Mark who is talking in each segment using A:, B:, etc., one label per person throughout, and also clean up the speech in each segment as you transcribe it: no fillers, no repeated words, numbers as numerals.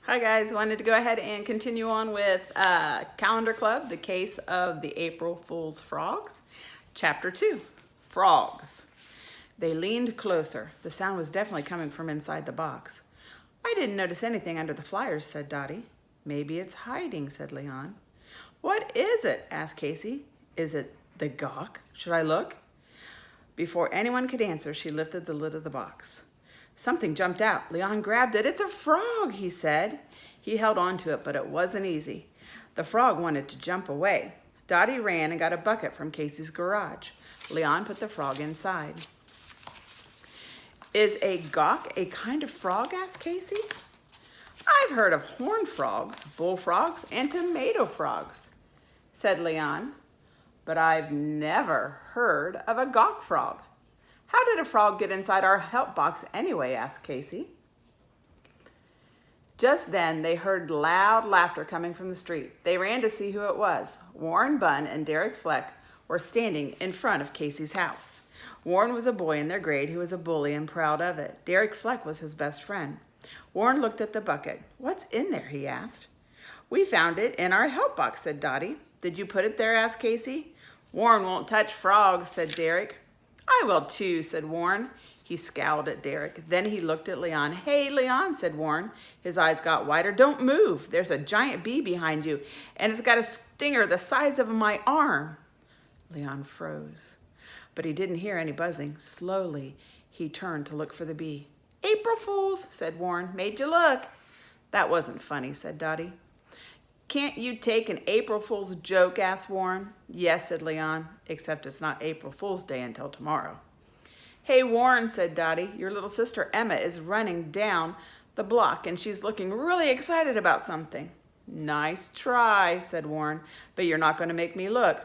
A: Hi guys, wanted to go ahead and continue on with Calendar Club, the case of the April Fool's Frogs. Chapter 2, Frogs. They leaned closer. The sound was definitely coming from inside the box. I didn't notice anything under the flyers, said Dottie. Maybe it's hiding, said Leon. What is it? Asked Casey. Is it the gawk? Should I look? Before anyone could answer, she lifted the lid of the box. Something jumped out. Leon grabbed it. It's a frog, he said. He held on to it, but it wasn't easy. The frog wanted to jump away. Dottie ran and got a bucket from Casey's garage. Leon put the frog inside. Is a gawk a kind of frog? Asked Casey. I've heard of horned frogs, bullfrogs, and tomato frogs, said Leon. But I've never heard of a gawk frog. How did a frog get inside our help box anyway? Asked Casey. Just then, they heard loud laughter coming from the street. They ran to see who it was. Warren Bunn and Derek Fleck were standing in front of Casey's house. Warren was a boy in their grade who was a bully and proud of it. Derek Fleck was his best friend. Warren looked at the bucket. What's in there? He asked. We found it in our help box, said Dottie. Did you put it there? Asked Casey. Warren won't touch frogs, said Derek. I will too, said Warren. He scowled at Derek. Then he looked at Leon. Hey, Leon, said Warren. His eyes got wider. Don't move. There's a giant bee behind you, and it's got a stinger the size of my arm. Leon froze, but he didn't hear any buzzing. Slowly, he turned to look for the bee. April Fools, said Warren. Made you look. That wasn't funny, said Dottie. Can't you take an April Fool's joke? Asked Warren. Yes, said Leon, except it's not April Fool's Day until tomorrow. Hey, Warren, said Dottie, your little sister Emma is running down the block and she's looking really excited about something. Nice try, said Warren, but you're not going to make me look.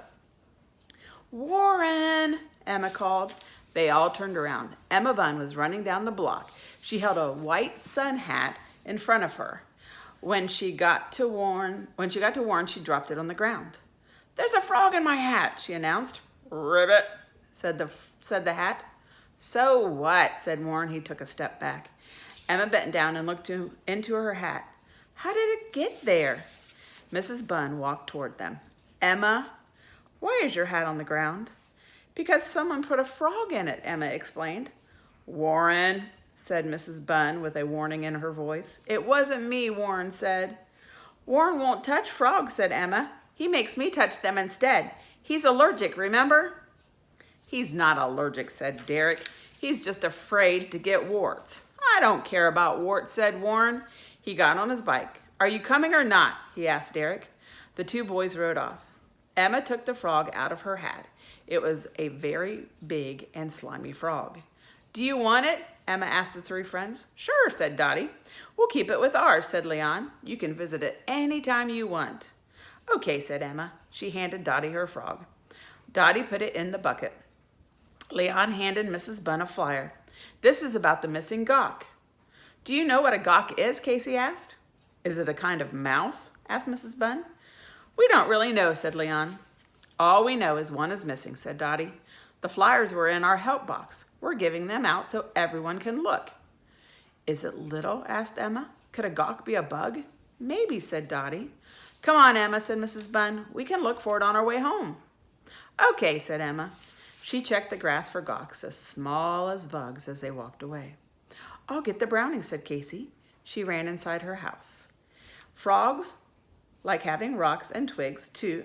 A: Warren, Emma called. They all turned around. Emma Bunn was running down the block. She held a white sun hat in front of her. When she got to Warren, she dropped it on the ground. There's a frog in my hat, she announced. Ribbit, said the hat. So what, said Warren. He took a step back. Emma bent down and looked into her hat. How did it get there? Mrs. Bunn walked toward them. Emma, why is your hat on the ground? Because someone put a frog in it, Emma explained. Warren, said Mrs. Bunn with a warning in her voice. It wasn't me, Warren said. Warren won't touch frogs, said Emma. He makes me touch them instead. He's allergic, remember? He's not allergic, said Derek. He's just afraid to get warts. I don't care about warts, said Warren. He got on his bike. Are you coming or not? He asked Derek. The two boys rode off. Emma took the frog out of her hat. It was a very big and slimy frog. Do you want it? Emma asked the three friends. Sure, said Dottie. We'll keep it with ours, said Leon. You can visit it anytime you want. Okay, said Emma. She handed Dottie her frog. Dottie put it in the bucket. Leon handed Mrs. Bunn a flyer. This is about the missing gawk. Do you know what a gawk is? Casey asked. Is it a kind of mouse? Asked Mrs. Bunn. We don't really know, said Leon. All we know is one is missing, said Dottie. The flyers were in our help box. We're giving them out so everyone can look. Is it little? Asked Emma. Could a gawk be a bug? Maybe, said Dottie. Come on, Emma, said Mrs. Bunn. We can look for it on our way home. Okay, said Emma. She checked the grass for gawks as small as bugs as they walked away. I'll get the brownie, said Casey. She ran inside her house. Frogs like having rocks and twigs to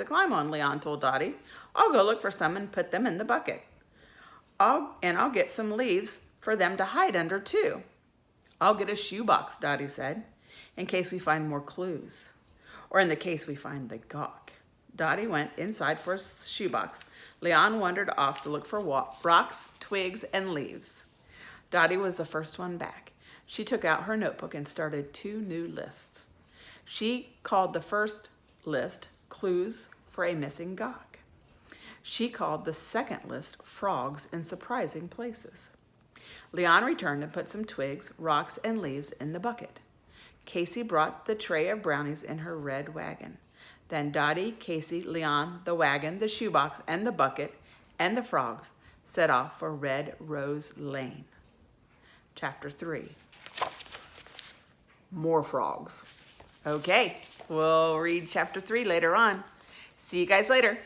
A: climb on, Leon told Dottie. I'll go look for some and put them in the bucket. I'll get some leaves for them to hide under too. I'll get a shoebox, Dottie said, in case we find more clues, or in the case we find the gawk. Dottie went inside for a shoebox. Leon wandered off to look for rocks, twigs, and leaves. Dottie was the first one back. She took out her notebook and started 2 new lists. She called the first list Clues for a Missing Gawk. She called the second list Frogs in Surprising Places. Leon returned and put some twigs, rocks, and leaves in the bucket. Casey brought the tray of brownies in her red wagon. Then Dottie, Casey, Leon, the wagon, the shoebox, and the bucket, and the frogs set off for Red Rose Lane. Chapter 3. more frogs. Okay, we'll read chapter 3 later on. See you guys later.